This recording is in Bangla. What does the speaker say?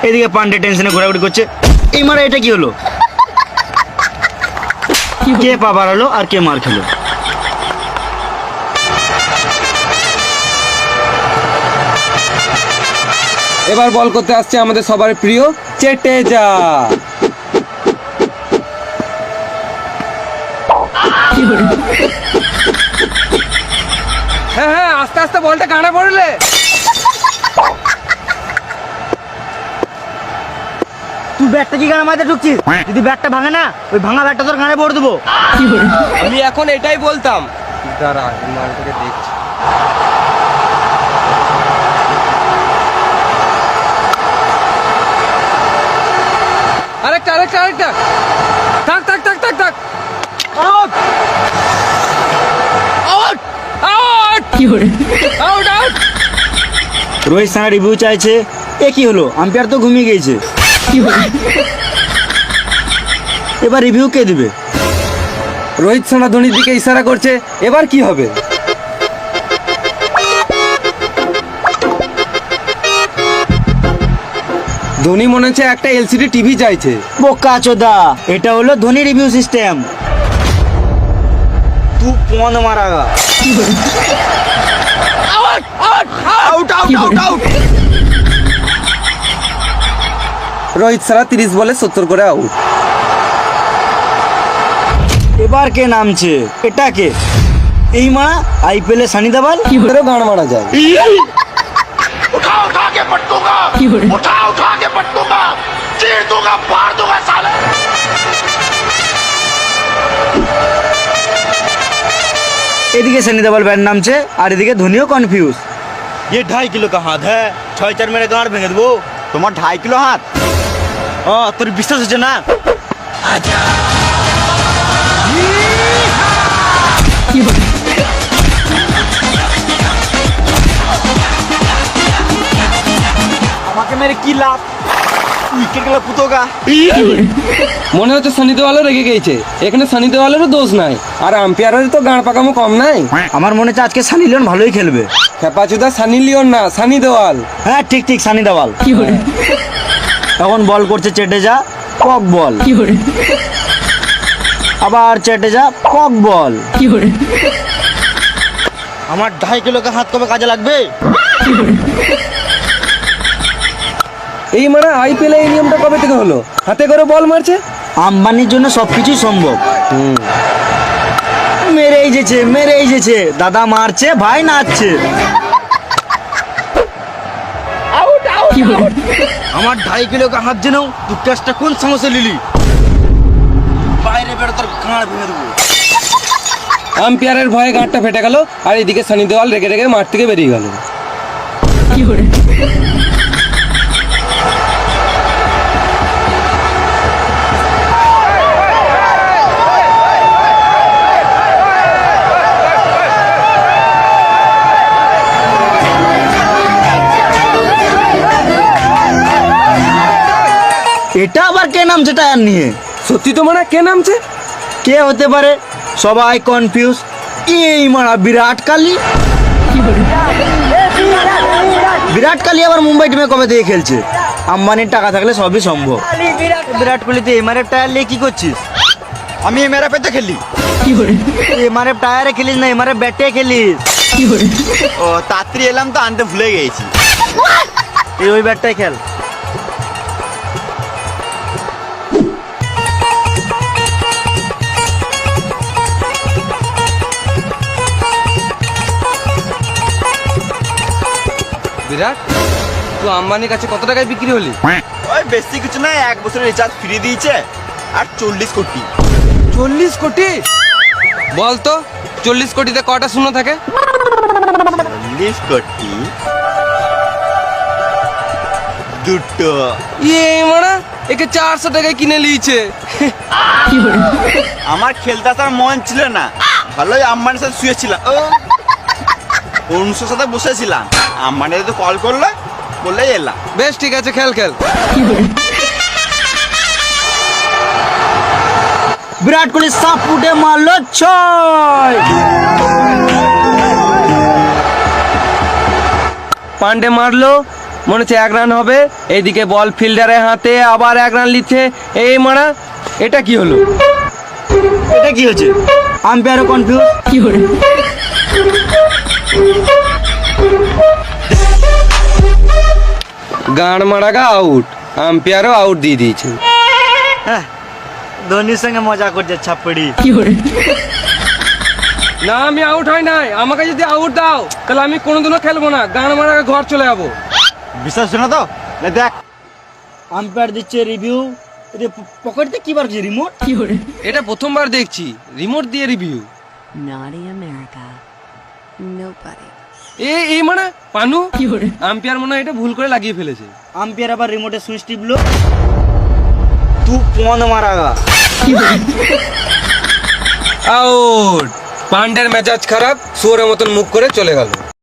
এদিকে পান্ডে টেনশনে ঘোরাঘুরি করছে। এই মারা এটা কি হলো? কে পা বাড়ালো আর কে মার খেলো? এবার বল করতে আসছে আমাদের সবার প্রিয় চেটেজা। হ্যাঁ হ্যাঁ, আস্তে আস্তে বলটা কানে পড়লে। তুই ব্যাটটা কি গানে মাঝে ঢুকছিস? যদি ব্যাটটা ভাঙে না, ওই ভাঙা ব্যাটটা তোর গানে পড়ে দেবো। আমি এখন এটাই বলতাম। দাঁড়া, মালটাকে দেখছি। আরেকটা আরেকটা আরেকটা। থাক থাক থাক থাক থাক। Out out out out out. Rohit Sana review চাইছে। এ কি হলো? আম্পায়ার তো ঘুমিয়ে গিয়েছে। এবার রিভিউ কে দিবে? রোহিত সানা ধোনির দিকে ইশারা করছে। এবার কি হবে? ধোনি মনে হচ্ছে একটা এলসিডি টিভি চাইছে। বোকা চোদা, এটা হলো ধোনি রিভিউ সিস্টেম। তু পন মারাগা। Out out out out out. Rohit Sana 30 বলে 70 করে আউট। এবার কে নামছে? এটা কে? এই মারা আইপিএল এ সানি দেওয়াল। কি করে গান মারা যায়? उठा उठा के पटकूंगा उठा के पटकूंगा चीर दूंगा फाड़ दूंगा साले। এদিকে সানি দেওয়াল ব্যাট নামছে আর এদিকে ধোনিও কনফিউজ। ये 2.5 किलो का हाथ है, 6-4 मेरे गांड ভেঙে দেবো। তোমার 2.5 কিলো হাত? তোর বিশ্বাস হচ্ছে না? আমাকে মেরে কি লাভ? উইকেট গেল পুতোগা। মনে হচ্ছে সানি দেওয়ালও রেগে গেছে। এখানে সানি দেওয়ালেরও দোষ নাই, আর আম্পায়ারের তো গাঁড় পাকামো কম নাই। আমার মনে হচ্ছে আজকে সানি লিওন ভালোই খেলবে। খেপাচুদা সানি লিওন না, সানি দেওয়াল। হ্যাঁ ঠিক ঠিক, সানি দেওয়াল। এখন বল করছে চেটেজা, কক বল। আবার চেটেজা, কক বল। আমার 2.5 কিলো কা হাত কবে কাজে লাগবে? এই মানে আইপিএল এই নিয়মটা কবে থেকে হলো? হাতে করে বল মারছে। আম্বানির জন্য সবকিছুই সম্ভব। মেরেই যেছে দাদা, মারছে ভাই নাচছে। আমার 2.5 কিলো কা হাত জেনেও তুই ক্যাচটা কোন সমস্যা লিলি? বাইরে বেরো, তোর গাঁড় ভেঙে দেবো। আম্পায়ারের ভয়ে গাঁটটা ফেটে গেল, আর এদিকে সানি দেওয়াল রেগে রেগে মাঠ থেকে বেরিয়ে গেল। এটা আবার কে নামছে টায়ার নিয়ে? সত্যি তো মানে কে নামছে? কে হতে পারে? সবাই কনফিউজ। এই মারা বিরাট কোহলি। বিরাট কোহলি আবার মুম্বাই টিমে কবে থেকে খেলছে? আম্বানির টাকা থাকলে সবই সম্ভব। বিরাট কোহলি তুই এমআরএফ টায়ার নিয়ে কি করছিস? আমি এমআরএফ এ তো খেলি। এমআরএফ টায়ারে খেলিস না, এমআরএফ ব্যাটে খেলিস। ও তাড়াতাড়ি এলাম তো, আনতে ভুলে গেছি। এই ওই ব্যাটটাই খেল। বিরাট, তুই আম্বানির কাছে কত টাকায় বিক্রি হলি? ওই বেশি কিছু না, 1 বছরের রিচার্জ ফ্রি দিয়েছে আর 40 কোটি। 40 কোটি? বল তো 40 কোটিতে কটা শূন্য থাকে? 40 কোটি দুটো। মারা একে 400 টাকায় কিনে লিয়েছে। আমার খেলতে আসার মন ছিল না, ভালোই আম্বানির সাথে শুয়েছিলাম। অনুষ্ঠের সাথে বসেছিলাম, আম্বানি তো কল করলো, বলে এলাম। বেশ ঠিক আছে, খেল খেল। বিরাট কোহলি সাপ উঠে মারলো 6। পান্ডে মারলো মনে হচ্ছে 1 রান হবে, এইদিকে বল ফিল্ডারের হাতে, আবার 1 রান লিখছে। এই মারা, এটা কি হলো? এটা কি হচ্ছে? আম্পায়ারও কনফিউজ। গান মারাগা আউট, আম্পায়ারও আউট দিয়ে দিয়েছে। হ্যাঁ, ধোনির সঙ্গে মজা করছে ছাপড়ি। না, আমি আউট হয় নাই, আমাকে যদি আউট দাও তাহলে আমি কোনোদিনও খেলবো না, গান মারাগা ঘর চলে যাবো। বিশ্বাস শোনা তো? না দেখ, আম্পায়ার দিচ্ছে রিভিউ। পকেটে কি বার করছে? রিমোট। এটা প্রথমবার দেখছি রিমোট দিয়ে রিভিউ। Naughty America. Nobody. এই মানে পানু, আম্পায়ার মনে হয় এটা ভুল করে লাগিয়ে ফেলেছে। আম্পায়ার আবার রিমোটে সুইচ টিপলো। তু পন মারাগা। আউট। পান্ডের মেজাজ খারাপ, শুয়োরের মতন মুখ করে চলে গেল।